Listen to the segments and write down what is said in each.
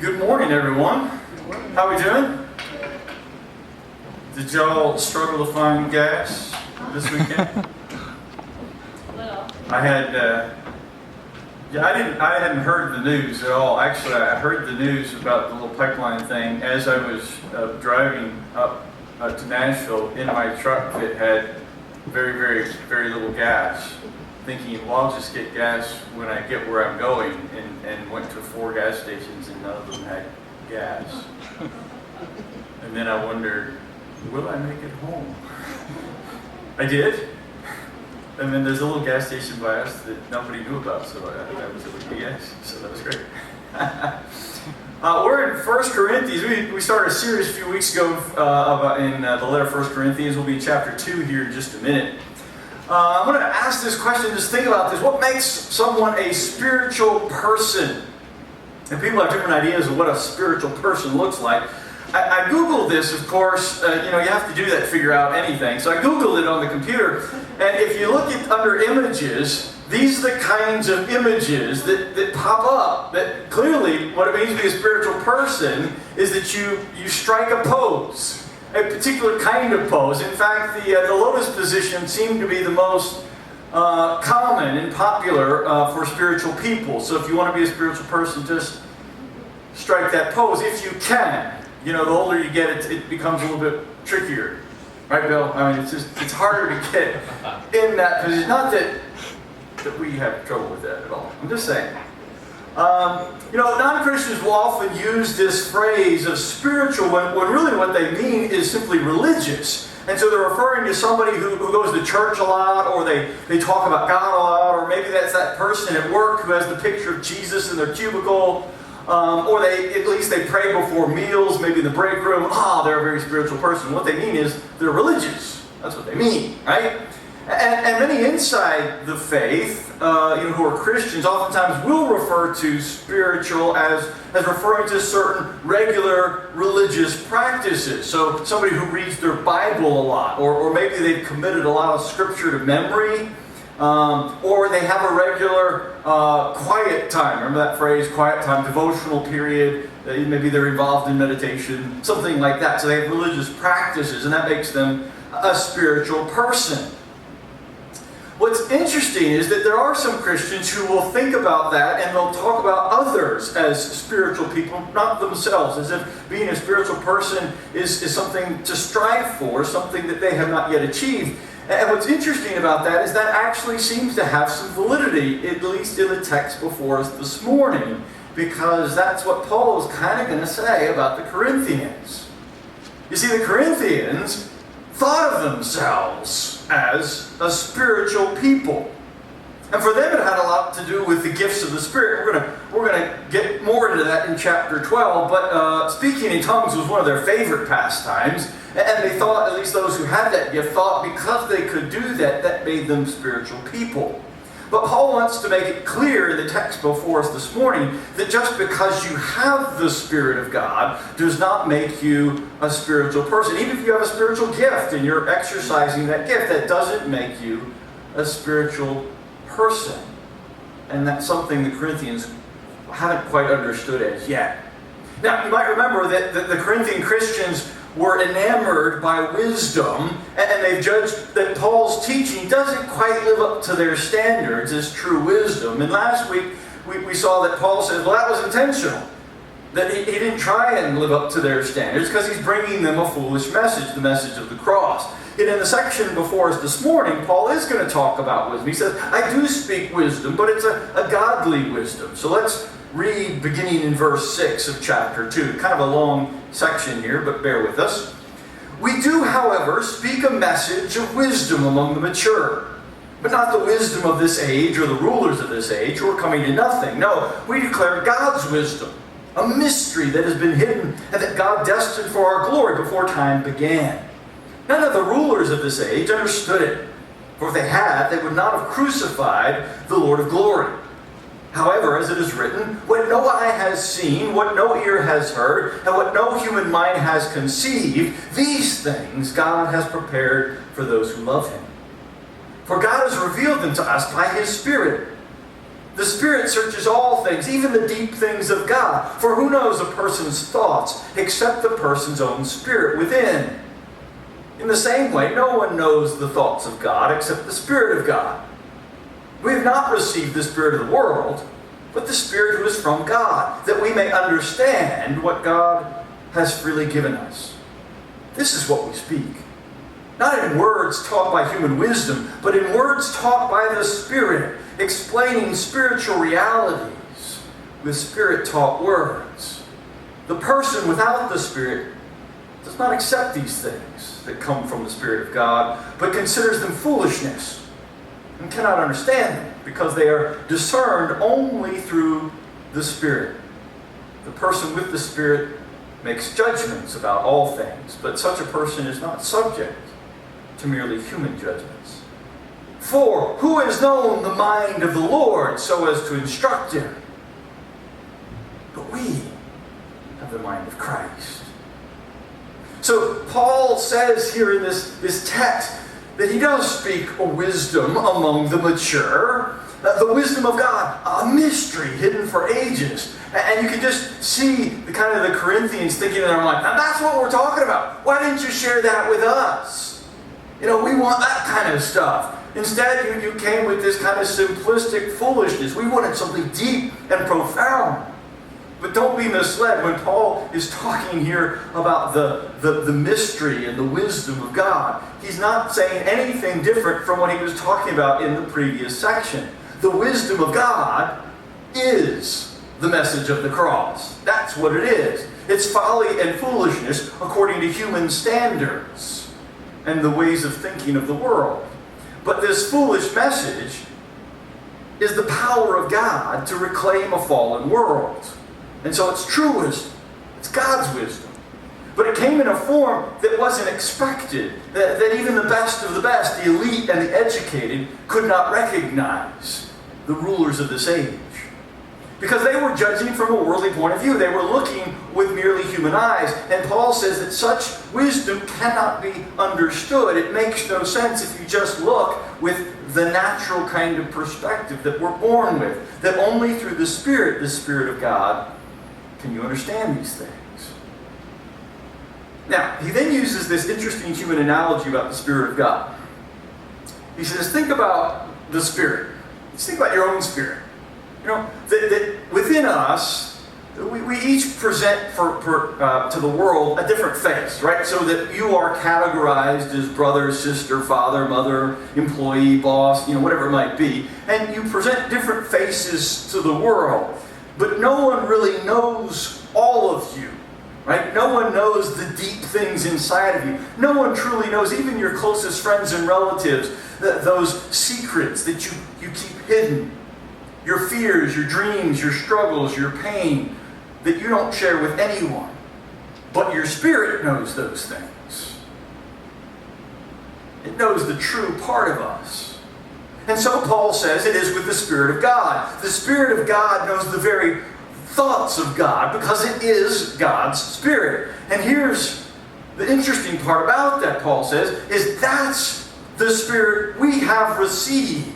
Good morning, everyone. How we doing? Did y'all struggle to find gas this weekend? I hadn't heard the news at all. Actually, I heard the news about the little pipeline thing as I was driving up to Nashville in my truck that had very, very, very little gas. Thinking, well, I'll just get gas when I get where I'm going, and went to 4 gas stations and none of them had gas. And then I wondered, will I make it home? I did. And then there's a little gas station by us that nobody knew about, so that was a yes, so that was great. We're in 1 Corinthians. We started a series a few weeks ago in the letter of 1 Corinthians. We'll be in chapter 2 here in just a minute. I'm going to ask this question, just think about this. What makes someone a spiritual person? And people have different ideas of what a spiritual person looks like. I Googled this, of course. You have to do that to figure out anything. So I Googled it on the computer. And if you look at under images, these are the kinds of images that pop up. That clearly, what it means to be a spiritual person is that you strike a pose. A particular kind of pose. In fact, the lotus position seemed to be the most common and popular for spiritual people. So if you want to be a spiritual person, just strike that pose if you can. The older you get, it becomes a little bit trickier. Right, Bill? I mean, it's harder to get in that position. Not that we have trouble with that at all. I'm just saying. Non-Christians will often use this phrase of spiritual when really what they mean is simply religious. And so they're referring to somebody who goes to church a lot, or they talk about God a lot, or maybe that's that person at work who has the picture of Jesus in their cubicle, or at least they pray before meals, maybe in the break room. They're a very spiritual person. What they mean is they're religious. That's what they mean, right? And many inside the faith, who are Christians, oftentimes will refer to spiritual as referring to certain regular religious practices. So somebody who reads their Bible a lot, or maybe they've committed a lot of scripture to memory, or they have a regular quiet time. Remember that phrase, quiet time, devotional period. Maybe they're involved in meditation, something like that. So they have religious practices, and that makes them a spiritual person. What's interesting is that there are some Christians who will think about that and they'll talk about others as spiritual people, not themselves, as if being a spiritual person is something to strive for, something that they have not yet achieved. And what's interesting about that is that actually seems to have some validity, at least in the text before us this morning, because that's what Paul is kind of going to say about the Corinthians. You see, the Corinthians thought of themselves as a spiritual people. And for them it had a lot to do with the gifts of the Spirit. We're going to get more into that in chapter 12, but speaking in tongues was one of their favorite pastimes, and they thought, at least those who had that gift, thought because they could do that, that made them spiritual people. But Paul wants to make it clear in the text before us this morning that just because you have the Spirit of God does not make you a spiritual person. Even if you have a spiritual gift and you're exercising that gift, that doesn't make you a spiritual person. And that's something the Corinthians haven't quite understood as yet. Now, you might remember that the Corinthian Christians were enamored by wisdom, and they've judged that Paul's teaching doesn't quite live up to their standards as true wisdom. And last week we saw that Paul says, well, that was intentional. That he didn't try and live up to their standards because he's bringing them a foolish message, the message of the cross. And in the section before us this morning, Paul is going to talk about wisdom. He says, I do speak wisdom, but it's a godly wisdom. So let's read beginning in verse 6 of chapter 2. Kind of a long section here, but bear with us. We do, however, speak a message of wisdom among the mature, but not the wisdom of this age or the rulers of this age who are coming to nothing. No, we declare God's wisdom, a mystery that has been hidden and that God destined for our glory before time began. None of the rulers of this age understood it, for if they had, they would not have crucified the Lord of glory. However, as it is written, what no eye has seen, what no ear has heard, and what no human mind has conceived, these things God has prepared for those who love Him. For God has revealed them to us by His Spirit. The Spirit searches all things, even the deep things of God. For who knows a person's thoughts except the person's own spirit within? In the same way, no one knows the thoughts of God except the Spirit of God. We have not received the spirit of the world, but the Spirit who is from God, that we may understand what God has freely given us. This is what we speak. Not in words taught by human wisdom, but in words taught by the Spirit, explaining spiritual realities with Spirit-taught words. The person without the Spirit does not accept these things that come from the Spirit of God, but considers them foolishness and cannot understand them because they are discerned only through the Spirit. The person with the Spirit makes judgments about all things, but such a person is not subject to merely human judgments. For who has known the mind of the Lord so as to instruct him? But we have the mind of Christ. So Paul says here in this text that he does speak a wisdom among the mature, the wisdom of God, a mystery hidden for ages. And you can just see the kind of the Corinthians thinking in their mind, now that's what we're talking about. Why didn't you share that with us? We want that kind of stuff. Instead, you came with this kind of simplistic foolishness. We wanted something deep and profound. But don't be misled when Paul is talking here about the mystery and the wisdom of God. He's not saying anything different from what he was talking about in the previous section. The wisdom of God is the message of the cross. That's what it is. It's folly and foolishness according to human standards and the ways of thinking of the world. But this foolish message is the power of God to reclaim a fallen world. And so it's true wisdom. It's God's wisdom. But it came in a form that wasn't expected, that even the best of the best, the elite and the educated, could not recognize the rulers of this age. Because they were judging from a worldly point of view. They were looking with merely human eyes. And Paul says that such wisdom cannot be understood. It makes no sense if you just look with the natural kind of perspective that we're born with. That only through the Spirit of God, can you understand these things. Now, he then uses this interesting human analogy about the Spirit of God. He says, think about the Spirit. Just think about your own spirit. That within us, we each present to the world a different face, right? So that you are categorized as brother, sister, father, mother, employee, boss, whatever it might be. And you present different faces to the world. But no one really knows all of you, right? No one knows the deep things inside of you. No one truly knows, even your closest friends and relatives, those secrets that you keep hidden. Your fears, your dreams, your struggles, your pain that you don't share with anyone. But your spirit knows those things. It knows the true part of us. And so Paul says it is with the Spirit of God. The Spirit of God knows the very thoughts of God because it is God's Spirit. And here's the interesting part about that, Paul says, is that's the Spirit we have received.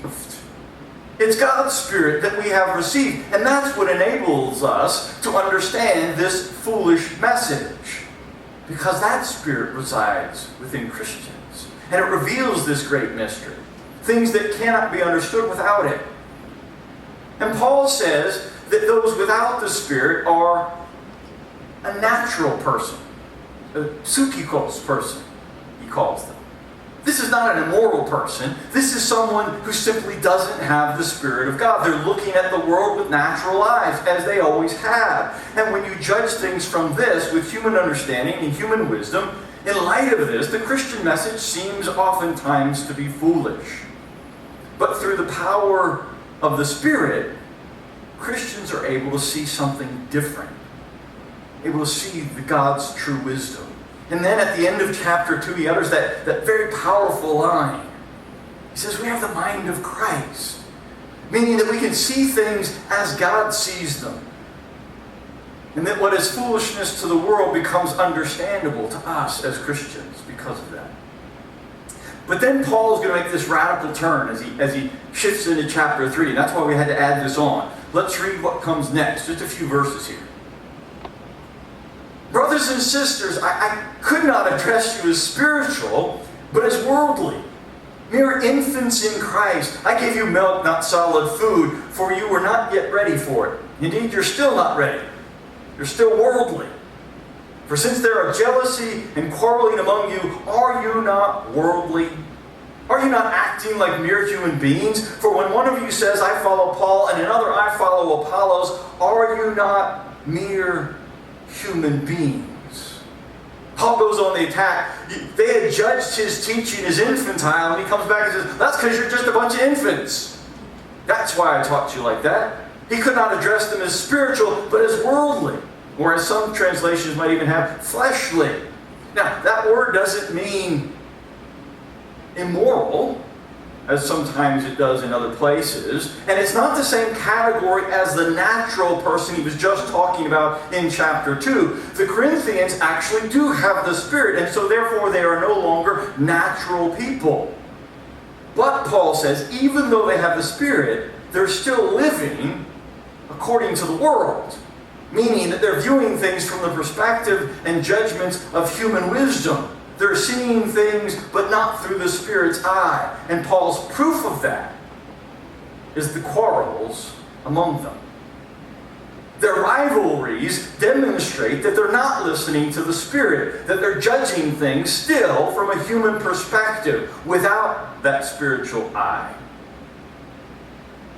It's God's Spirit that we have received. And that's what enables us to understand this foolish message. Because that Spirit resides within Christians. And it reveals this great mystery. Things that cannot be understood without it. And Paul says that those without the Spirit are a natural person. A psychikos person, he calls them. This is not an immoral person. This is someone who simply doesn't have the Spirit of God. They're looking at the world with natural eyes, as they always have. And when you judge things from this with human understanding and human wisdom, in light of this, the Christian message seems oftentimes to be foolish. But through the power of the Spirit, Christians are able to see something different. Able to see God's true wisdom. And then at the end of chapter 2, he utters that very powerful line. He says, we have the mind of Christ. Meaning that we can see things as God sees them. And that what is foolishness to the world becomes understandable to us as Christians because of that. But then Paul's going to make this radical turn as he shifts into chapter 3. And that's why we had to add this on. Let's read what comes next. Just a few verses here. Brothers and sisters, I could not address you as spiritual, but as worldly. Mere infants in Christ. I gave you milk, not solid food, for you were not yet ready for it. Indeed, you're still not ready. You're still worldly. For since there are jealousy and quarreling among you, are you not worldly? Are you not acting like mere human beings? For when one of you says, I follow Paul, and another, I follow Apollos, are you not mere human beings? Paul goes on the attack. They had judged his teaching as infantile, and he comes back and says, that's because you're just a bunch of infants. That's why I taught you like that. He could not address them as spiritual, but as worldly. Or as some translations might even have, fleshly. Now, that word doesn't mean immoral, as sometimes it does in other places. And it's not the same category as the natural person he was just talking about in chapter 2. The Corinthians actually do have the Spirit, and so therefore they are no longer natural people. But Paul says, even though they have the Spirit, they're still living according to the world. Meaning that they're viewing things from the perspective and judgments of human wisdom. They're seeing things, but not through the Spirit's eye. And Paul's proof of that is the quarrels among them. Their rivalries demonstrate that they're not listening to the Spirit, that they're judging things still from a human perspective, without that spiritual eye.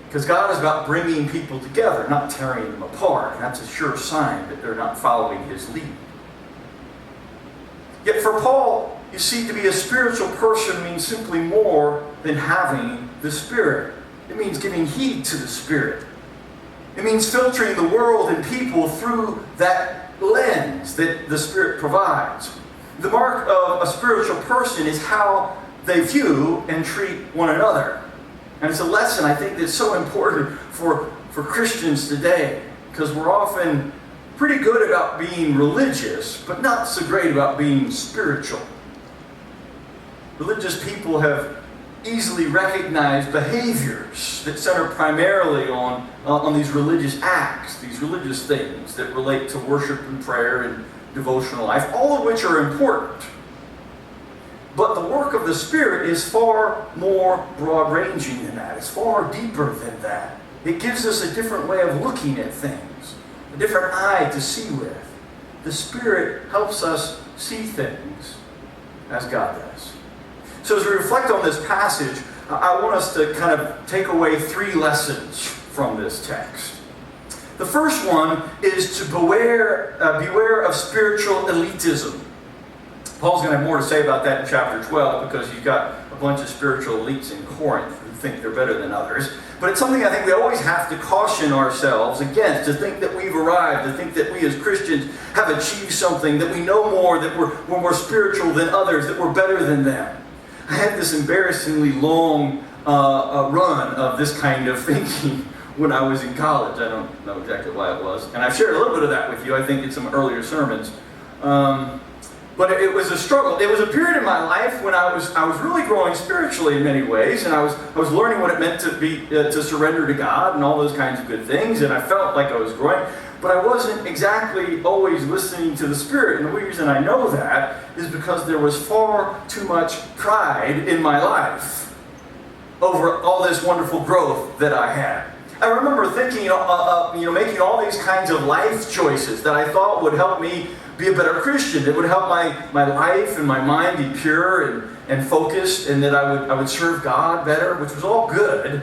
Because God is about bringing people together, not tearing them apart. And that's a sure sign that they're not following his lead. Yet for Paul, you see, to be a spiritual person means simply more than having the Spirit. It means giving heed to the Spirit. It means filtering the world and people through that lens that the Spirit provides. The mark of a spiritual person is how they view and treat one another. And it's a lesson, I think, that's so important for Christians today, because we're often pretty good about being religious, but not so great about being spiritual. Religious people have easily recognized behaviors that center primarily on these religious acts, these religious things that relate to worship and prayer and devotional life, all of which are important. But the work of the Spirit is far more broad-ranging than that. It's far deeper than that. It gives us a different way of looking at things, a different eye to see with. The Spirit helps us see things as God does. So as we reflect on this passage, I want us to kind of take away 3 lessons from this text. The first one is to beware of spiritual elitism. Paul's going to have more to say about that in chapter 12, because he's got a bunch of spiritual elites in Corinth who think they're better than others. But it's something I think we always have to caution ourselves against, to think that we've arrived, to think that we as Christians have achieved something, that we know more, that we're more spiritual than others, that we're better than them. I had this embarrassingly long run of this kind of thinking when I was in college. I don't know exactly why it was. And I've shared a little bit of that with you, I think, in some earlier sermons. But it was a struggle. It was a period in my life when I was really growing spiritually in many ways, and I was learning what it meant to be to surrender to God and all those kinds of good things, and I felt like I was growing, but I wasn't exactly always listening to the Spirit. And the reason I know that is because there was far too much pride in my life over all this wonderful growth that I had. I remember thinking, making all these kinds of life choices that I thought would help me be a better Christian, that would help my life and my mind be pure and focused, and that I would serve God better, which was all good.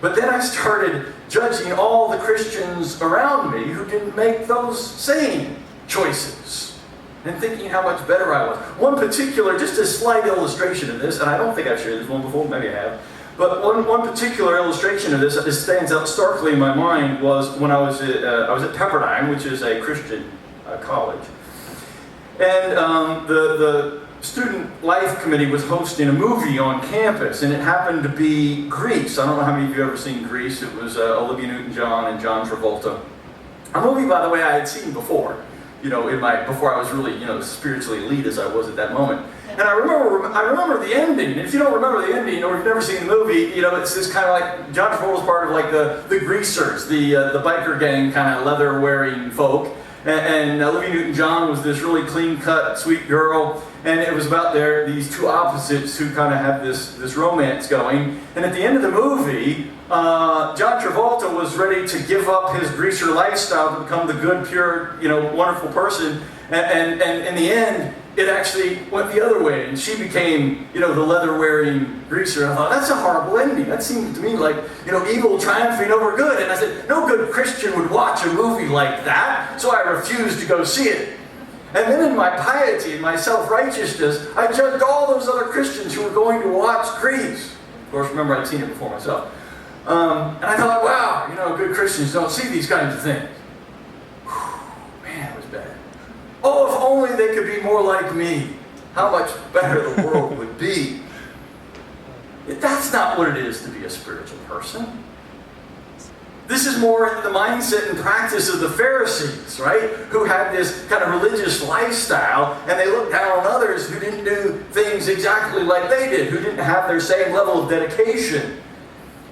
But then I started judging all the Christians around me who didn't make those same choices, and thinking how much better I was. One particular, just a slight illustration of this, and I don't think I've shared this one before, maybe I have, but one particular illustration of this that stands out starkly in my mind was when I was at Pepperdine, which is a Christian college. And the student life committee was hosting a movie on campus, and it happened to be Grease. I don't know how many of you have ever seen Grease. It was Olivia Newton-John and John Travolta. A movie, by the way, I had seen before. before I was really, spiritually elite as I was at that moment. And I remember the ending. And if you don't remember the ending, or you've never seen the movie, it's this kind of like, John Travolta's part of like the greasers, the biker gang kind of leather-wearing folk. And Olivia Newton-John was this really clean-cut, sweet girl. And it was about these two opposites who kind of have this romance going. And at the end of the movie, John Travolta was ready to give up his greaser lifestyle to become the good, pure, wonderful person. And in the end, it actually went the other way, and she became, the leather-wearing greaser. And I thought, that's a horrible ending. That seemed to me like, evil triumphing over good. And I said, no good Christian would watch a movie like that, so I refused to go see it. And then in my piety and my self-righteousness, I judged all those other Christians who were going to watch Grease. Of course, remember, I'd seen it before myself. And I thought, wow, good Christians don't see these kinds of things. Whew, man, it was bad. Oh, if only they could be more like me. How much better the world would be. That's not what it is to be a spiritual person. This is more the mindset and practice of the Pharisees, right? Who had this kind of religious lifestyle, and they looked down on others who didn't do things exactly like they did, who didn't have their same level of dedication.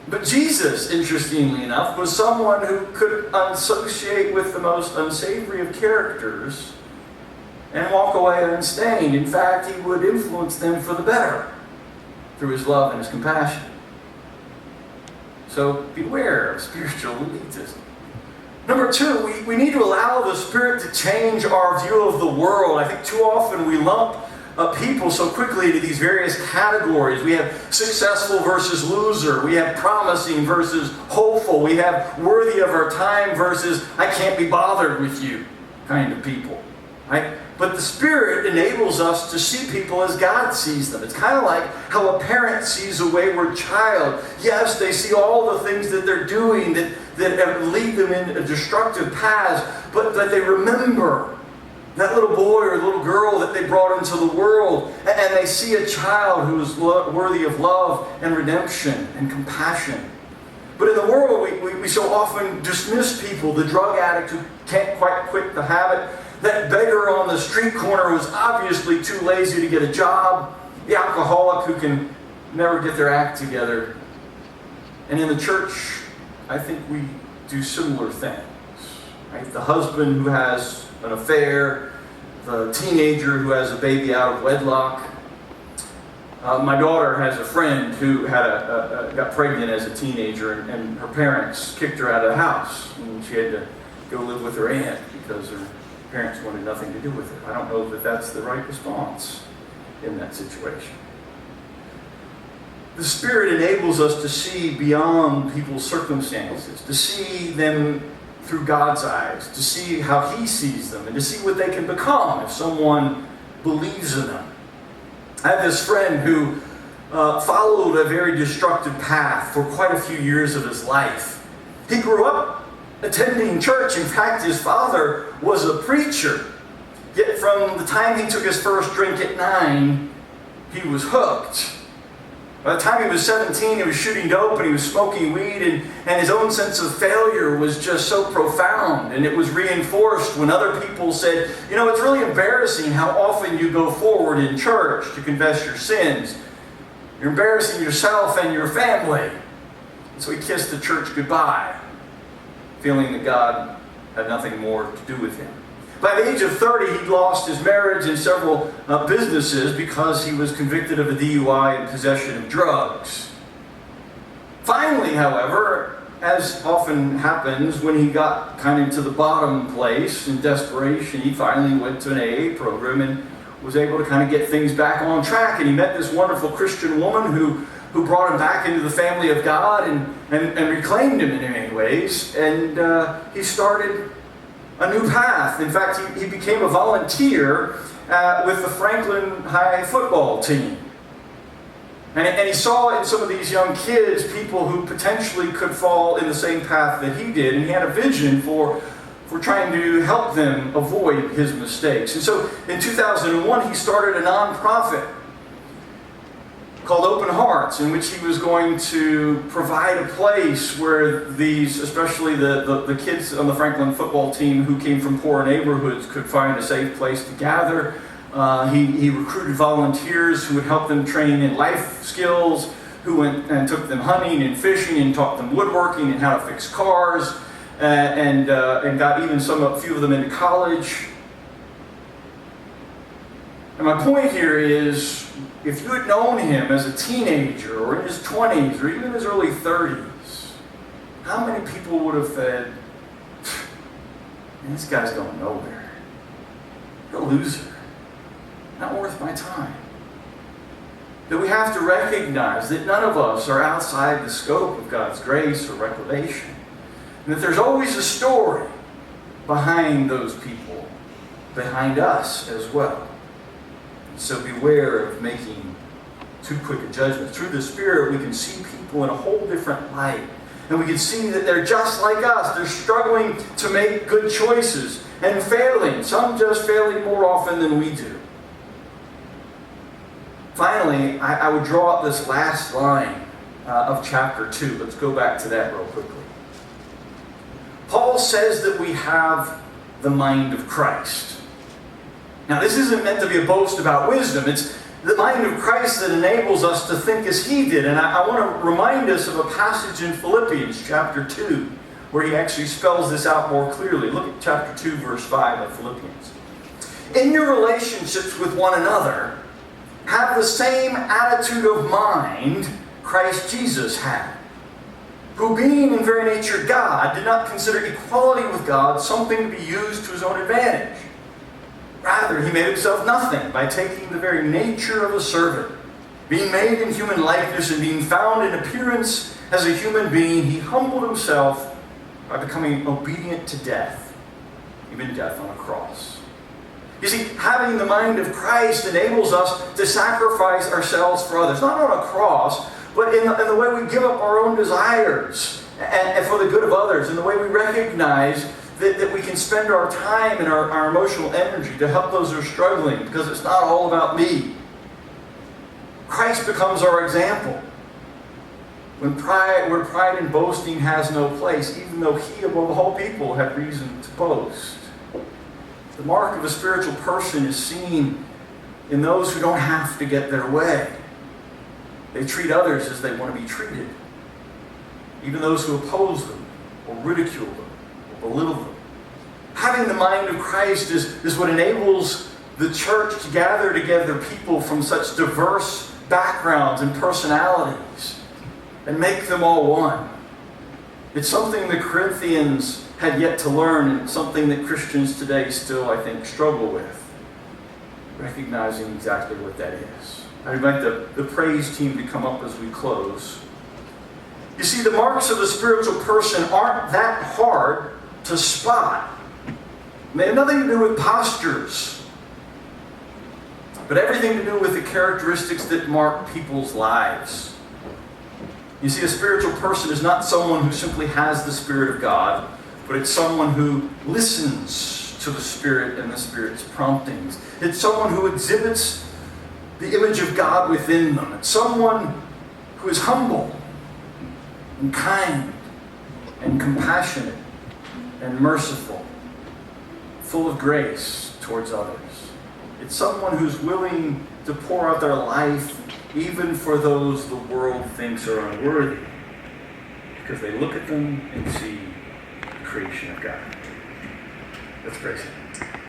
But Jesus, interestingly enough, was someone who could associate with the most unsavory of characters and walk away unstained. In fact, he would influence them for the better through his love and his compassion. So beware of spiritual elitism. Number two, we need to allow the Spirit to change our view of the world. I think too often we lump people so quickly into these various categories. We have successful versus loser. We have promising versus hopeful. We have worthy of our time versus I can't be bothered with you kind of people. Right? But the Spirit enables us to see people as God sees them. It's kind of like how a parent sees a wayward child. Yes, they see all the things that they're doing that lead them in destructive paths, but that they remember that little boy or little girl that they brought into the world, and they see a child who is worthy of love and redemption and compassion. But in the world, we so often dismiss people, the drug addict who can't quite quit the habit, that beggar on the street corner who's obviously too lazy to get a job, the alcoholic who can never get their act together. And in the church, I think we do similar things. Right? The husband who has an affair, the teenager who has a baby out of wedlock. My daughter has a friend who got pregnant as a teenager, and her parents kicked her out of the house, and she had to go live with her aunt because her parents wanted nothing to do with it. I don't know that that's the right response in that situation. The Spirit enables us to see beyond people's circumstances, to see them through God's eyes, to see how He sees them, and to see what they can become if someone believes in them. I have this friend who followed a very destructive path for quite a few years of his life. He grew up attending church. In fact, his father was a preacher. Yet from the time he took his first drink at 9, he was hooked. By the time he was 17, he was shooting dope and he was smoking weed, and his own sense of failure was just so profound. And it was reinforced when other people said, it's really embarrassing how often you go forward in church to confess your sins. You're embarrassing yourself and your family. And so he kissed the church goodbye, feeling that God had nothing more to do with him. By the age of 30, he'd lost his marriage and several businesses because he was convicted of a DUI and possession of drugs. Finally, however, as often happens when he got kind of to the bottom place in desperation, he finally went to an AA program and was able to kind of get things back on track. And he met this wonderful Christian woman who brought him back into the family of God and reclaimed him in many ways. And he started a new path. In fact, he became a volunteer with the Franklin High football team. And he saw in some of these young kids people who potentially could fall in the same path that he did. And he had a vision for trying to help them avoid his mistakes. And so in 2001, he started a nonprofit called Open Hearts, in which he was going to provide a place where these, especially the kids on the Franklin football team who came from poor neighborhoods, could find a safe place to gather. He recruited volunteers who would help them train in life skills, who went and took them hunting and fishing and taught them woodworking and how to fix cars, and got even a few of them into college. And my point here is, if you had known him as a teenager or in his 20s or even his early 30s, how many people would have said, "Man, this guy's going nowhere. You're a loser. Not worth my time." That we have to recognize that none of us are outside the scope of God's grace or reclamation. And that there's always a story behind those people, behind us as well. So beware of making too quick a judgment. Through the Spirit, we can see people in a whole different light. And we can see that they're just like us. They're struggling to make good choices and failing. Some just failing more often than we do. Finally, I would draw up this last line of chapter 2. Let's go back to that real quickly. Paul says that we have the mind of Christ. Now, this isn't meant to be a boast about wisdom. It's the mind of Christ that enables us to think as he did. And I want to remind us of a passage in Philippians chapter 2, where he actually spells this out more clearly. Look at chapter 2, verse 5 of Philippians. "In your relationships with one another, have the same attitude of mind Christ Jesus had, who being in very nature God, did not consider equality with God something to be used to his own advantage. Rather, he made himself nothing by taking the very nature of a servant. Being made in human likeness and being found in appearance as a human being, he humbled himself by becoming obedient to death, even death on a cross." You see, having the mind of Christ enables us to sacrifice ourselves for others, not on a cross, but in the way we give up our own desires and for the good of others, in the way we recognize that we can spend our time and our emotional energy to help those who are struggling, because it's not all about me. Christ becomes our example. Where pride and boasting has no place, even though he above all people had reason to boast. The mark of a spiritual person is seen in those who don't have to get their way. They treat others as they want to be treated. Even those who oppose them, or ridicule them, or belittle them. Having the mind of Christ is what enables the church to gather together people from such diverse backgrounds and personalities and make them all one. It's something the Corinthians had yet to learn, and something that Christians today still, I think, struggle with. Recognizing exactly what that is. I'd invite the praise team to come up as we close. You see, the marks of a spiritual person aren't that hard to spot. They have nothing to do with postures, but everything to do with the characteristics that mark people's lives. You see, a spiritual person is not someone who simply has the Spirit of God, but it's someone who listens to the Spirit and the Spirit's promptings. It's someone who exhibits the image of God within them. It's someone who is humble and kind and compassionate and merciful, full of grace towards others. It's someone who's willing to pour out their life even for those the world thinks are unworthy, because they look at them and see the creation of God. Let's praise Him.